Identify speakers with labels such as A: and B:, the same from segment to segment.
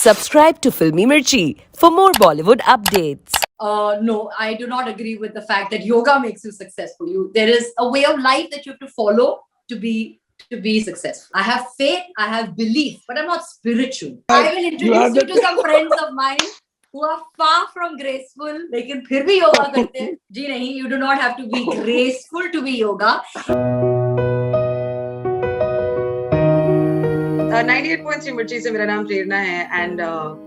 A: Subscribe to Filmy Mirchi for more Bollywood updates.
B: No, I do not agree with the fact that yoga makes you successful. There is a way of life that you have to follow to be successful. I have faith, I have belief, but I'm not spiritual. I will introduce you to some friends of mine who are far from graceful, लेकिन फिर भी yoga करते हैं. जी नहीं, you do not have to be graceful to be yoga.
C: 98.3 Mirchi से मेरा नाम प्रेरणा है and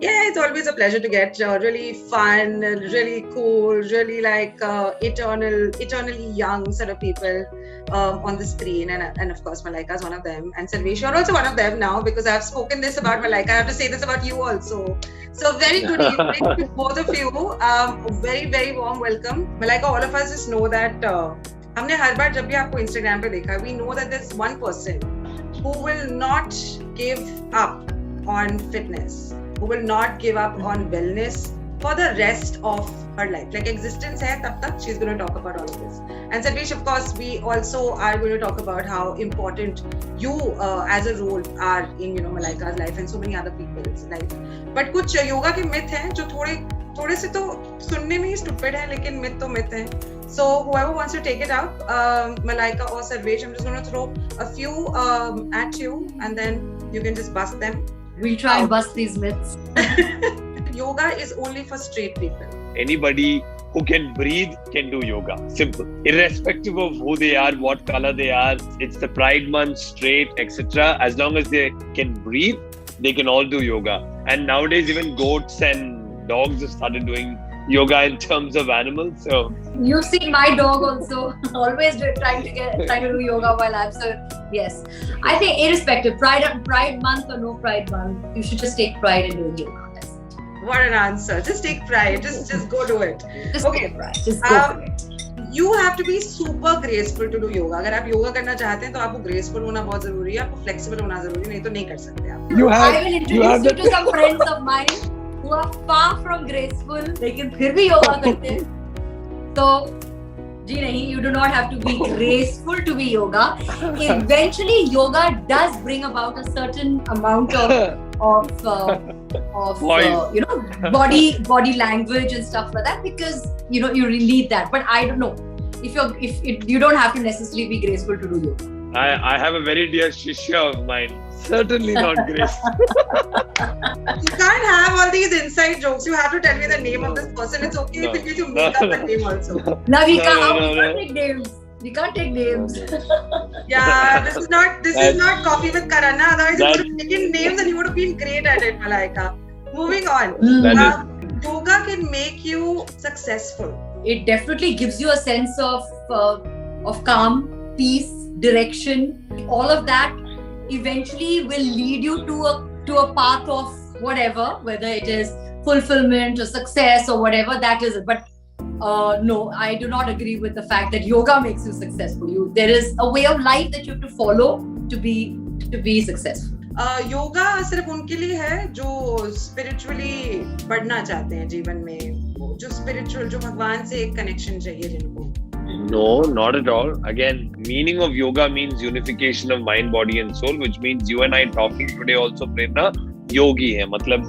C: yeah, it's always a pleasure to get really fun, really cool, really like eternally young sort of people on the screen and of course Malaika is one of them and Sarvesh, you're also one of them now because I've spoken this about Malaika. I have to say this about you also. So very good evening to both of you. Very very warm welcome. Malaika, all of us just know that हमने हर बार जब भी आपको Instagram पे देखा, we know that there's one person who will not give up on fitness, who will not give up on wellness for the rest of her life. Like existence hai tab tak, she's going to talk about all of this. And Sarvesh, of course, we also are going to talk about how important you as a role are in, Malaika's life and so many other people's life. But कुछ yoga के myth हैं जो थोड़े से तो सुनने में ही stupid हैं, लेकिन myth तो myth हैं. So whoever wants to take it up, Malaika or Sarvesh, I'm just going to throw a few at you and then you can just bust them.
B: We'll try and bust these myths.
C: Yoga is only for straight people.
D: Anybody who can breathe can do yoga. Simple. Irrespective of who they are, what color they are, it's the Pride Month, straight, etc. As long as they can breathe, they can all do yoga. And nowadays, even goats and dogs have started doing yoga in terms of animals. So
B: you've seen my dog also always trying to do yoga while I'm yes. I think irrespective, Pride Month or no Pride Month, you should just take pride in doing yoga.
C: What an answer. Just take pride. Just go do it.
B: Just take pride. Just go for it.
C: You have to be super graceful to do yoga. अगर आप योगा करना चाहते हैं तो आपको graceful होना बहुत जरूरी है, आपको flexible होना जरूरी है, नहीं तो नहीं कर सकते आप.
B: I will introduce you to some friends of mine who are far from graceful, लेकिन फिर भी योगा करते हैं. So, जी नहीं, you do not have to be graceful to be yoga. Eventually, yoga does bring about a certain amount of body language and stuff like that because you really need that. But I don't know if you don't have to necessarily be graceful to do yoga.
D: I have a very dear shishya of mine. Certainly not graceful.
C: You can't have all these inside jokes. You have to tell me the name of this person. It's okay if you make up a name also.
B: No, we can't take names. We can't take names.
C: Yeah, this is not Coffee with Karanna. Otherwise, you would have taken names and you would have been great at it, Malaika. Moving on. Yoga can make you successful.
B: It definitely gives you a sense of calm, peace, direction. All of that eventually will lead you to a path of whatever, whether it is fulfillment or success or whatever that is it. But no, I do not agree with the fact that yoga makes you successful. There is a way of life that you have to follow to be successful.
C: Yoga सिर्फ उनके लिए है जो spiritually बढ़ना चाहते हैं जीवन में, जो spiritual, जो भगवान से एक connection चाहिए जिनको.
D: No, not at all. Again, meaning of yoga means unification of mind, body and soul, which means you and I talking today also, Prerna, yogi hai. Matlab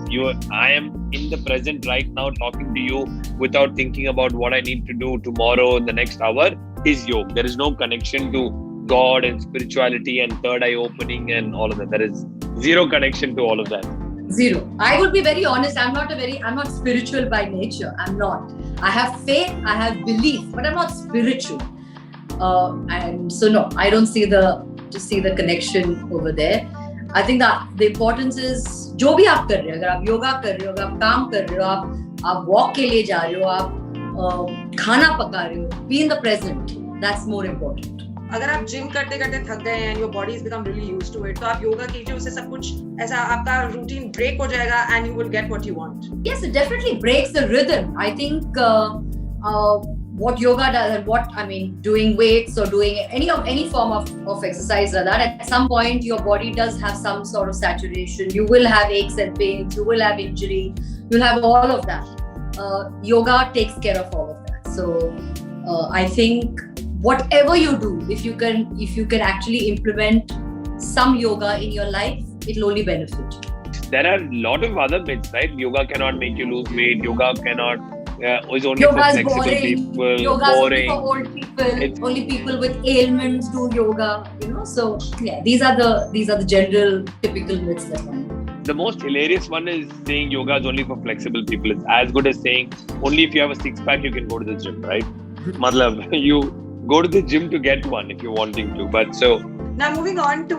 D: I am in the present right now talking to you without thinking about what I need to do tomorrow in the next hour is yoga. There is no connection to God and spirituality and third eye opening and all of that. There is zero connection to all of that.
B: Zero. I would be very honest. I'm not spiritual by nature. I'm not. I have faith, I have belief, but I'm not spiritual. And so no, I don't see the connection over there. I think that the importance is जो भी आप कर रहे हो, अगर आप योगा कर रहे हो, अगर आप काम कर रहे हो, आप walk के लिए जा रहे हो, आप खाना पका रहे हो, be in the present. That's more important.
C: अगर आप जिम करते करते थक गए हैं and your body has become really used to it, तो आप योगा कीजिए, उससे सब कुछ ऐसा आपका routine break हो जाएगा and you will get what you want.
B: Yes, it definitely breaks the rhythm. I think what yoga does and doing weights or doing any form of exercise like that, at some point your body does have some sort of saturation. You will have aches and pains, you will have injury, you'll have all of that. Yoga takes care of all of that. So I think whatever you do, if you can actually implement some yoga in your life, it'll only benefit you.
D: there are a lot of other myths, right? Yoga cannot make you lose weight. Yoga cannot is only
B: Yoga
D: for
B: is
D: flexible
B: boring.
D: people.
B: Yoga is only
D: boring.
B: for old people.
D: It's-
B: Only people with ailments do yoga. So yeah, these are the general typical myths that one.
D: The most hilarious one is saying yoga is only for flexible people. It's as good as saying only if you have a six pack you can go to the gym, right? Matlab, you go to the gym to get one if you're wanting to. But so
C: Now moving on to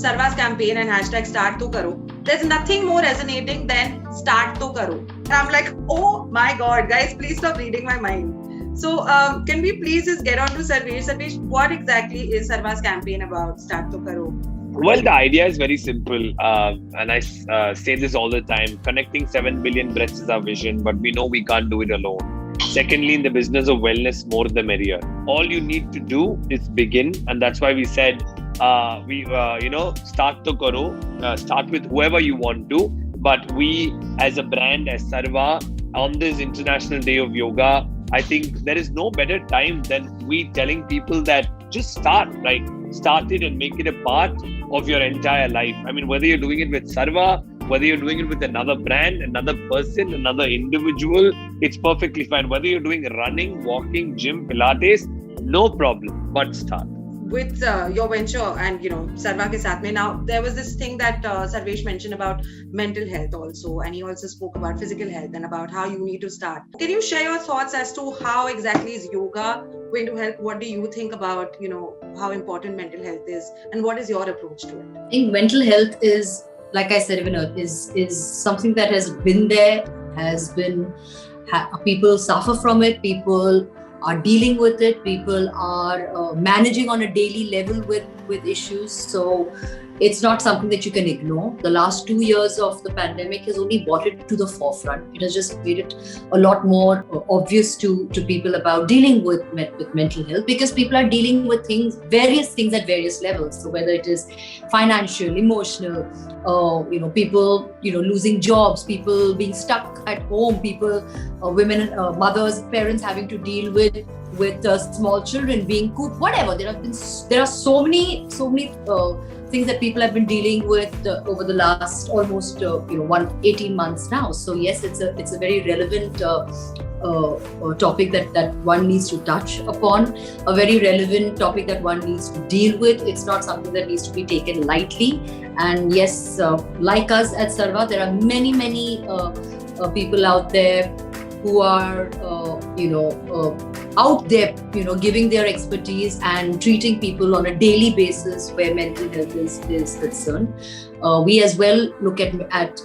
C: Sarva's campaign and hashtag Start To Karo. There's nothing more resonating than Start To Karo. And I'm like, oh my God, guys, please stop reading my mind. So can we please just get on to Sarvesh? Sarvesh, what exactly is Sarva's campaign about? Start To Karo.
D: well, the idea is very simple, and I say this all the time. Connecting 7 billion breaths is our vision, but we know we can't do it alone. Secondly, in the business of wellness, more the merrier. All you need to do is begin, and that's why we said start to karo. Start with whoever you want to, but we as a brand, as Sarva, on this International Day of Yoga, I think there is no better time than we telling people that just start, right? Start it and make it a part of your entire life. I mean, whether you're doing it with Sarva, whether you're doing it with another brand, another person, another individual, it's perfectly fine. Whether you're doing running, walking, gym, Pilates, no problem, but start.
C: With your venture and Sarva ke saath mein, now there was this thing that Sarvesh mentioned about mental health also, and he also spoke about physical health and about how you need to start. Can you share your thoughts as to how exactly is yoga going to help? What do you think about how important mental health is, and what is your approach to it?
B: I think mental health is, like I said even earlier, is something that has been there, people suffer from it, people are dealing with it, people are managing on a daily level with issues. So it's not something that you can ignore. The last 2 years of the pandemic has only brought it to the forefront. It has just made it a lot more obvious to people about dealing with mental health, because people are dealing with various things at various levels. So whether it is financial, emotional, people, losing jobs, people being stuck at home, people, women, mothers, parents having to deal with small children being cooped, whatever. There are so many things that people have been dealing with over the last almost 18 months now. So yes, it's a very relevant topic that one needs to touch upon, a very relevant topic that one needs to deal with. It's not something that needs to be taken lightly. And yes, like us at Sarva, there are many people out there who are out there, giving their expertise and treating people on a daily basis where mental health is concerned. We as well look at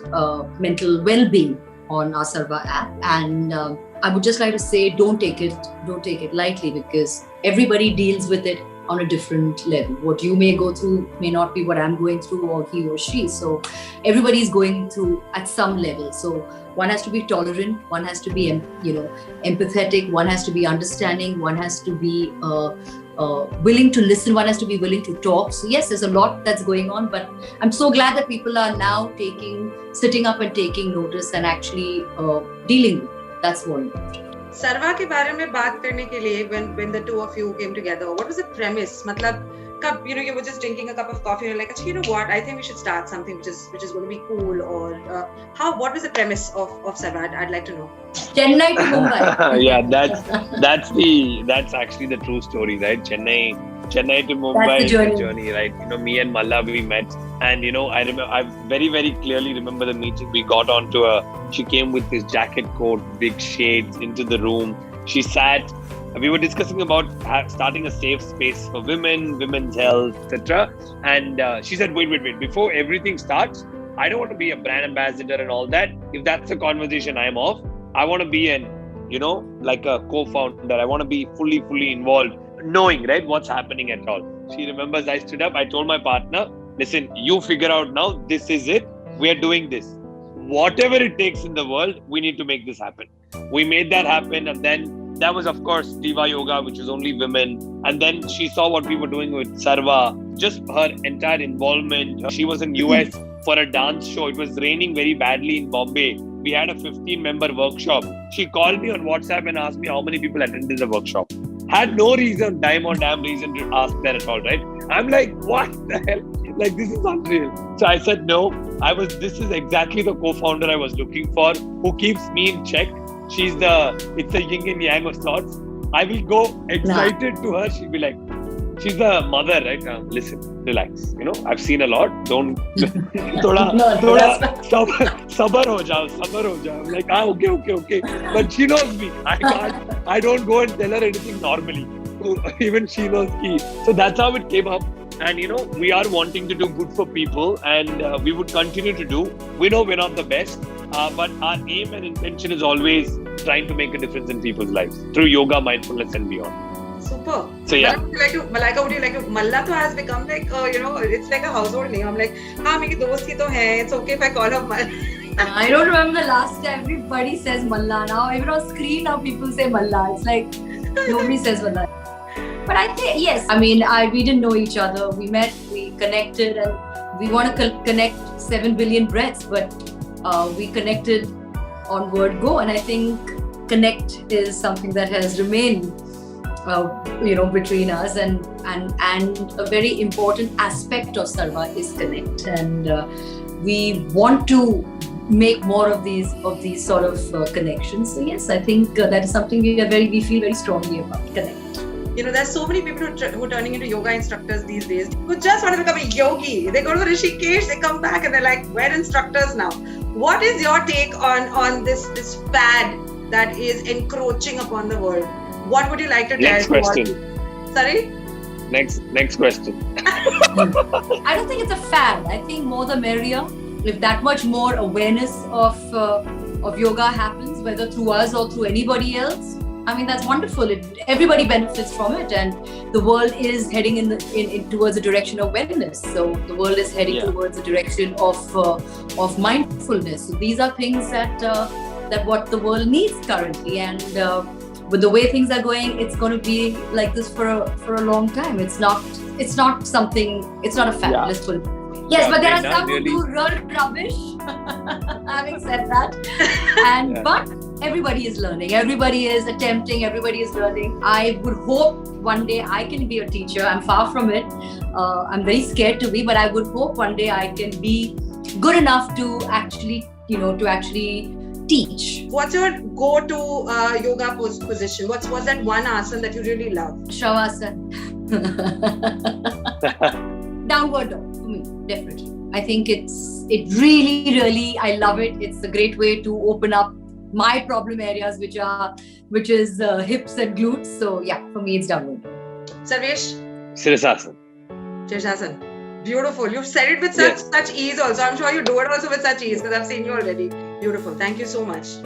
B: mental well-being on our Sarva app, and I would just like to say, don't take it lightly, because everybody deals with it on a different level. What you may go through may not be what I'm going through, or he or she. So everybody is going through at some level. So one has to be tolerant, one has to be empathetic, one has to be understanding, one has to be willing to listen, one has to be willing to talk. So yes, there's a lot that's going on, but I'm so glad that people are now sitting up and taking notice and actually dealing with it. That's more important.
C: Sarva के बारे में बात करने के लिए, when the two of you came together, what was the premise? मतलब कब you were just drinking a cup of coffee and you're like, you know what, I think we should start something which is going to be cool, or what was the premise of Sarva? I'd like to know.
B: Chennai to Mumbai.
D: Yeah, that's actually the true story, right? Chennai to Mumbai is the journey, right? Me and Malla, we met, and I very, very clearly remember the meeting. We got onto she came with this jacket coat, big shades into the room. She sat. We were discussing about starting a safe space for women's health, etc. And she said, wait, before everything starts, I don't want to be a brand ambassador and all that. If that's the conversation I'm off, I want to be like a co-founder. I want to be fully involved, knowing, right, what's happening at all. She remembers I stood up, I told my partner, listen, you figure out now, this is it. We are doing this. Whatever it takes in the world, we need to make this happen. We made that happen, and then that was, of course, Diva Yoga, which was only women. And then she saw what we were doing with Sarva, just her entire involvement. She was in US for a dance show. It was raining very badly in Bombay. We had a 15-member workshop. She called me on WhatsApp and asked me how many people attended the workshop. Had no reason, dime or damn reason to ask that at all, right? I'm like, what the hell? Like, this is unreal. So I said no. This is exactly the co-founder I was looking for, who keeps me in check. It's the yin and yang of sorts. I will go excited to her. She'll be like, she's the mother, right? Listen, relax. You know, I've seen a lot. Don't, thoda sabar ho jao. I'm like, okay. But she knows me. I don't go and tell her anything normally. Even she knows me. So that's how it came up. And you know, we are wanting to do good for people, and we would continue to do. We know we're not the best, but our aim and intention is always trying to make a difference in people's lives through yoga, mindfulness, and beyond.
C: Super.
D: So yeah.
C: Malaika, would you like to? Malla to has become like, it's like a household name. I'm like, meri dost hi to hai. It's okay if I call her Malla.
B: I don't remember the last time everybody says Malla now. Even on screen now people say Malla. It's like nobody says Malla. But I think, yes, I mean, we didn't know each other. We met, we connected, and we want to connect 7 billion breaths, but we connected on word go. And I think connect is something that has remained, between us, and a very important aspect of Sarva is connect. And we want to make more of these sort of connections. So yes, I think that is something we feel very strongly about, connect.
C: You know, there's so many people who are turning into yoga instructors these days who just want to become a yogi. They go to Rishikesh, they come back and they're like, we're instructors now. What is your take on this fad that is encroaching upon the world? What would you like to tell?
D: Next question.
C: Sorry?
D: Next question.
B: I don't think it's a fad. I think more the merrier. If that much more awareness of yoga happens, whether through us or through anybody else, I mean, that's wonderful. Everybody benefits from it, and the world is heading in towards a direction of wellness. So the world is heading towards a direction of mindfulness. So these are things that what the world needs currently, and with the way things are going, it's going to be like this for a long time. It's not something. It's not a fad.
D: Yeah.
B: Let's put it. Yes, but there are some
D: really...
B: who do real rubbish. Having said that, but everybody is learning. Everybody is attempting. Everybody is learning. I would hope one day I can be a teacher. I'm far from it. I'm very scared to be, but I would hope one day I can be good enough to actually teach.
C: What's your go-to yoga position? What's that one asana that you really love?
B: Shavasana. Downward dog for me, definitely. I think it really, I love it. It's a great way to open up my problem areas, which is hips and glutes. So yeah, for me it's downward.
C: Sarvesh?
D: Sirsasana.
C: Beautiful. You've said it with such ease also. I'm sure you do it also with such ease because I've seen you already. Beautiful. Thank you so much.